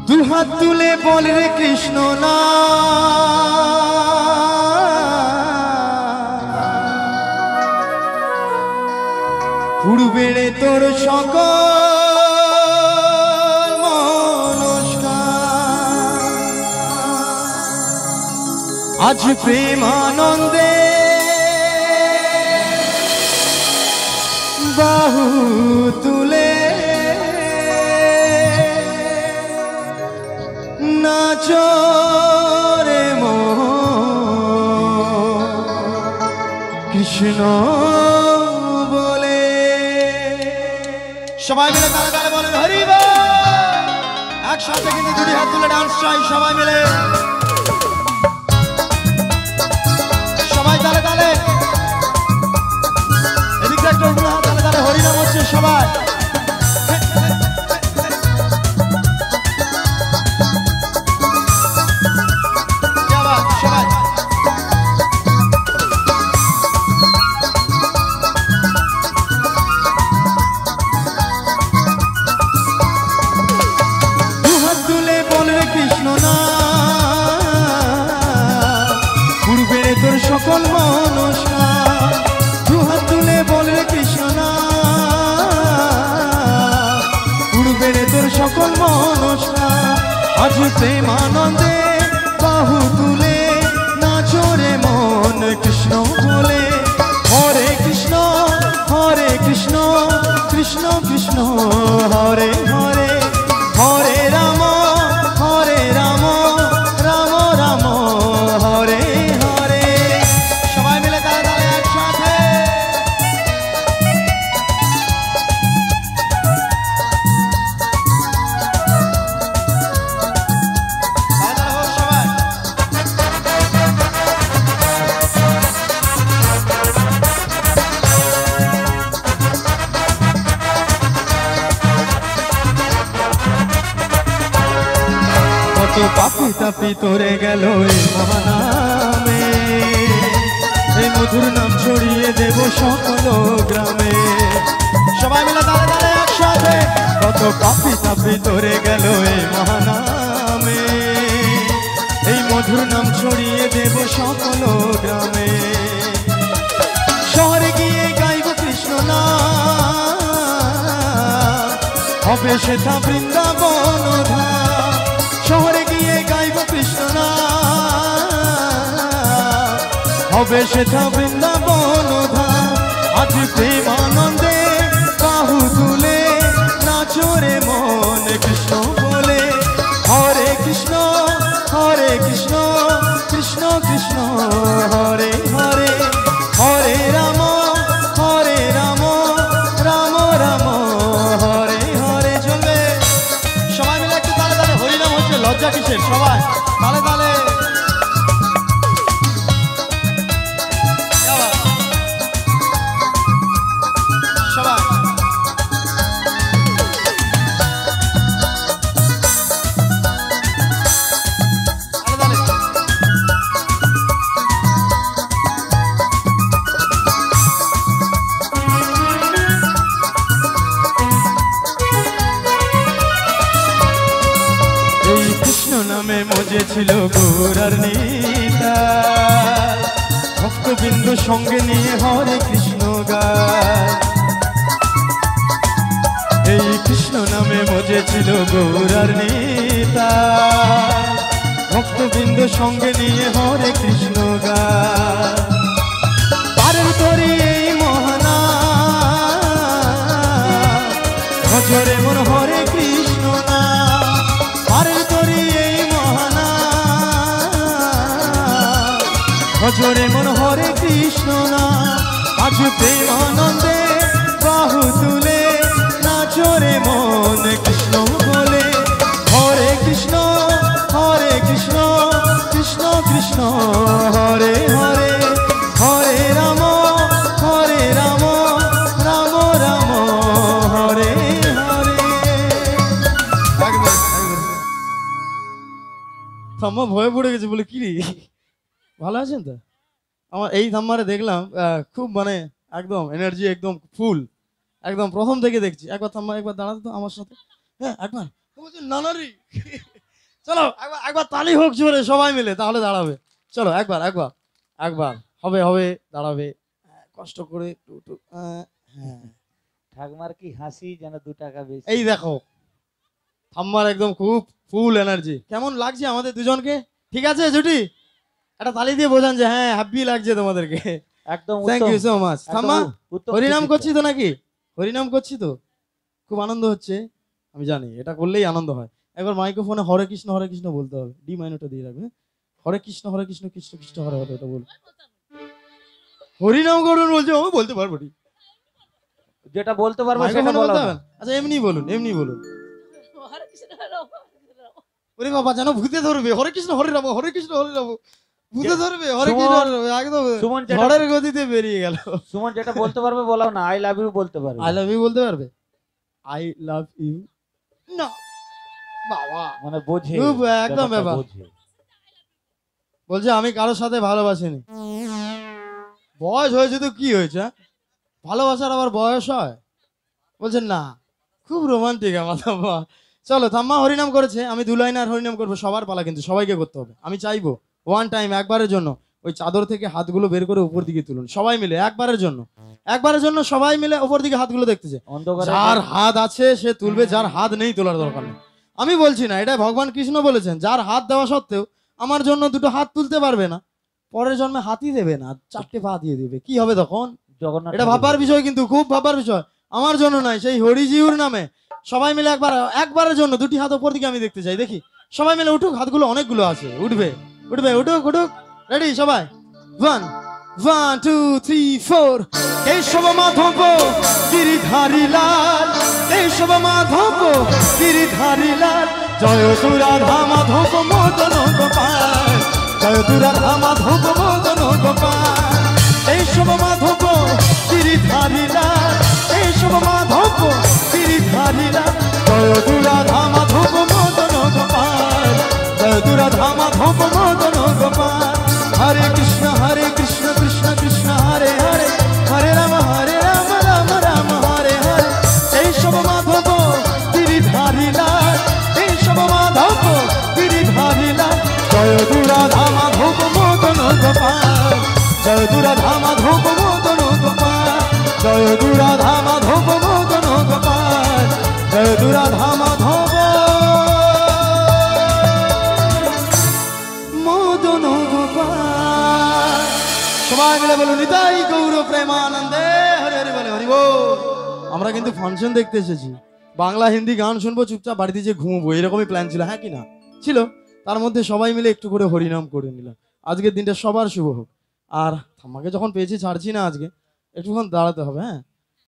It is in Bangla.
দুহাত তুলে বল রে কৃষ্ণ না পূর্বেরে তোর সকল মনস্কার আজ প্রেমানন্দে বাহু তুলে নাচো রে কৃষ্ণ বলে সবাই মিলে তালে তালে বলেন হরি বল। একসাথে কিন্তু দুটি হাত তুলে ডান্স চাই সবাই মিলে, সবাই তালে তালে, এদিকে একটু তালে তালে হরিনাম হচ্ছে সবাই। সকল মনস্কার দুহাত তুলে বল রে কৃষ্ণ না পূর্বের তোর সকল মনস্কার আজ প্রেমানন্দে বাহু তুলে নাচো রে মন কৃষ্ণ বলে। হরে কৃষ্ণ কৃষ্ণ কৃষ্ণ হরে হরে হরে রাম রাম রাম হরে হরে। সবাই মিলে তালে তালে একসাথে সবাই কত পাপি তাপি তোরে গেল এই মহানামে, এই মধুর নাম ছড়িয়ে দেব সকল গ্রামে। সবাই মিলে তালে তালে একসাথে কত পাপি তাপি তোরে গেল এই মহানামে, এই মধুর নাম ছড়িয়ে দেব সকল গ্রামে। শহরে গিয়ে গাইব কৃষ্ণ নাম হবে সেটা বৃন্দাবন ধাম। শহরে গিয়ে গাইব কৃষ্ণ নাম হবে সেটা বৃন্দাবন ধাম। আজ প্রেমানন্দে বাহু তুলে নাচো রে মন কৃষ্ণ বলে। হরে কৃষ্ণ কৃষ্ণ কৃষ্ণ হরে হরে হরে রাম রাম রাম হরে হরে। চলবে সবাই মিলে একটু তালে তালে হরিনাম হচ্ছে, লজ্জা কিসের, সবাই তালে তালে সবাই। এই কৃষ্ণ নামে মজে ছিল গৌরার নিতা, ভক্তবিন্দু সঙ্গে নিয়ে হরে কৃষ্ণ গায়। এই কৃষ্ণ নামে মজে ছিল গৌরার নিতা, ভক্তবিন্দু সঙ্গে নিয়ে হরে কৃষ্ণ গায়। পারের তরি এই মহানা ভজরে মন হরে কৃষ্ণ না। পারের তরি এই মহানা ভজরে মন হরে কৃষ্ণ না। আজ প্রেমানন্দে বাহু তুলে নাচো রে মন কৃষ্ণ বলে। হরে কৃষ্ণ কৃষ্ণ কৃষ্ণ হরে হরে হরে রাম রাম রাম হরে হরে। থাম্মা ভয়ে পড়ে গেছে বলে কি রে, ভালো আছেন তো? আমার এই থাম্মারে দেখলাম খুব মানে একদম এনার্জি একদম ফুল, একদম প্রথম থেকে দেখছি। একবার থাম্মা, একবার দাঁড়াতে তো আমার সাথে। হ্যাঁ একবার বলছে নানারি। চলো একবার একবার তালি হোক জোরে সবাই মিলে, তাহলে দাঁড়াবে। চলো একবার একবার একবার হবে হবে দাঁড়াবে। কষ্ট করে একটু একটু হ্যাঁ। ঠাকুমার কি হাসি যেন 2 টাকা বেশি। এই দেখো ঠাম্মার একদম খুব ফুল এনার্জি। কেমন লাগছে আমাদের দুজনকে? ঠিক আছে জুটি? একটা তালি দিয়ে বোঝান যে হ্যাঁ হ্যাপি লাগছে তোমাদেরকে। একদম থ্যাংক ইউ সো মাচ। একদম ঠাম্মা উত্তম হরিনাম চিকিৎসা। করছি তো নাকি? হরিনাম করছি তো, খুব আনন্দ হচ্ছে। আমি জানি এটা করলেই আনন্দ হয়। একবার মাইক্রোফোনে হরে কৃষ্ণ বলতে হবে, ডি মাইনরটা দিয়ে রাখবে। হরে কৃষ্ণ কৃষ্ণ কৃষ্ণ হরে হরে, এটা বল। হরিনাম করুন বলছে, আমি বলতে পারবো নি। যেটা বলতে পারবো সেটা মাইক্রোফোনে বলো বলতে না। হবে? আচ্ছা এমনি বলুন, এমনি বলুন। ওরে বাবা যেন ভূতে ধরবে, হরে কৃষ্ণ হরে রাম, হরে কৃষ্ণ হরে রাম। ভূতে ধরবে, হরে কৃষ্ণ হরে রাম, একদম সুমন যেটা ঝড়ের গতিতে বেরিয়ে গেল। সুমন যেটা বলতে পারবে বলো না, আই লাভ ইউ বলতে পারবে। আই লাভ ইউ বলতে পারবে? আই লাভ ইউ না বাবা, মানে বোঝে, খুব একদম ব্যাপারটা ব্যাপার। বোঝে। বলছে আমি কারোর সাথে ভালোবাসিনি। বয়স হয়েছে তো কি হয়েছে, হ্যাঁ? ভালোবাসার আবার বয়স হয়? বলছেন না, খুব রোমান্টিক আমার থাম্মা। চলো থাম্মা হরিনাম করেছে, আমি 2 লাইন আর হরিনাম করবো। সবার পালা কিন্তু, সবাইকে করতে হবে। আমি চাইবো ওয়ান টাইম, একবারের জন্য ওই চাদর থেকে হাতগুলো বের করে উপর দিকে তুলুন সবাই মিলে, একবারের জন্য। একবারের জন্য সবাই মিলে উপর দিকে হাতগুলো দেখতেছে। অন্ধকারে যার হাত আছে সে তুলবে, যার হাত নেই তোলার দরকার নেই। আমি বলছি না, এটা ভগবান কৃষ্ণ বলেছেন, যার হাত দেওয়া সত্ত্বেও আমার জন্য 2টো হাত তুলতে পারবে না, পরের জন্মে হাতই দেবে না, 4টে পা দিয়ে দেবে, কি হবে তখন? জগন্নাথ এটা ঠাকুর ভাববার বলেছে। বিষয়, কিন্তু খুব ভাববার বিষয়। আমার জন্য নাই, সেই হরিজিউর নামে সবাই মিলে একবারের জন্য 2টি হাত উপর দিকে আমি দেখতে চাই। দেখি সবাই মিলে উঠুক, হাতগুলো অনেকগুলো আছে, উঠবে উঠবে, উঠুক উঠুক। রেডি সবাই? 1 1 2 3 4। কেশব মাধব গিরিধারী লাল, কেশব মাধব গিরিধারী লাল, জয় তু রাধা মাধব মদন গোপাল, জয় তু রাধা মাধব মদন গোপাল। কেশব মাধব গিরিধারী লাল, কেশব মাধব গিরিধারী লাল, জয় তু রাধা মাধব মদন গোপাল, জয় তু রাধা মাধব মদন গোপাল। হরে কৃষ্ণ কৃষ্ণ কৃষ্ণ হরে হরে, হরে রাম রাম রাম হরে হরে। কেশব মাধব গিরিধারী লাল, কেশব মাধব গিরিধারী লাল, জয় তু রাধা মাধব মদন গোপাল, জয় তু রাধা মাধব মদন গোপাল, জয় তু রাধা মাধব মদন গোপাল, জয় তু রাধা মাধব মদন গোপাল। সবাই মিলে বলুন নিতাই গৌর প্রেমানন্দে হরে হরে বলে হরি বল। আমরা কিন্তু ফাংশন দেখতে এসেছি, বাংলা হিন্দি গান শুনবো, চুপচাপ বাড়িতে যে ঘুমবো, এরকমই প্ল্যান ছিল। হ্যাঁ কি না ছিল? তার মধ্যে সবাই মিলে একটু করে হরিনাম করে নিলাম। আজকের দিনটা সবার শুভ হোক। আর আমাকে যখন পেয়েছি ছাড়ছি না, আজকে একটুক্ষণ দাঁড়াতে হবে। হ্যাঁ